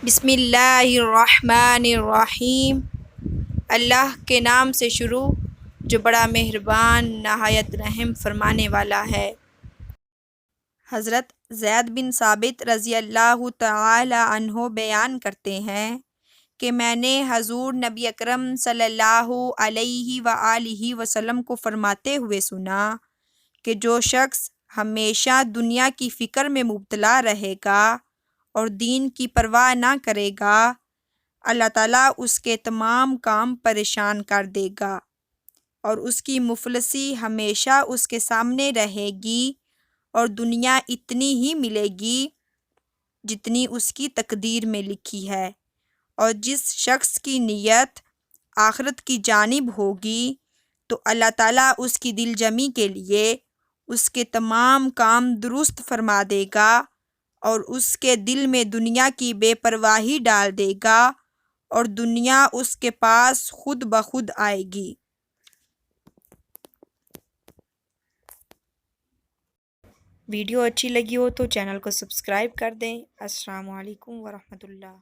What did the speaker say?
بسم اللہ الرحمن الرحیم۔ اللہ کے نام سے شروع جو بڑا مہربان نہایت رحم فرمانے والا ہے۔ حضرت زید بن ثابت رضی اللہ تعالی عنہ بیان کرتے ہیں کہ میں نے حضور نبی اکرم صلی اللہ علیہ وآلہ وسلم کو فرماتے ہوئے سنا کہ جو شخص ہمیشہ دنیا کی فکر میں مبتلا رہے گا اور دین کی پرواہ نہ کرے گا، اللہ تعالیٰ اس کے تمام کام پریشان کر دے گا اور اس کی مفلسی ہمیشہ اس کے سامنے رہے گی اور دنیا اتنی ہی ملے گی جتنی اس کی تقدیر میں لکھی ہے، اور جس شخص کی نیت آخرت کی جانب ہوگی تو اللہ تعالیٰ اس کی دل جمی کے لیے اس کے تمام کام درست فرما دے گا اور اس کے دل میں دنیا کی بے پرواہی ڈال دے گا اور دنیا اس کے پاس خود بخود آئے گی۔ ویڈیو اچھی لگی ہو تو چینل کو سبسکرائب کر دیں۔ السلام علیکم ورحمۃ اللہ۔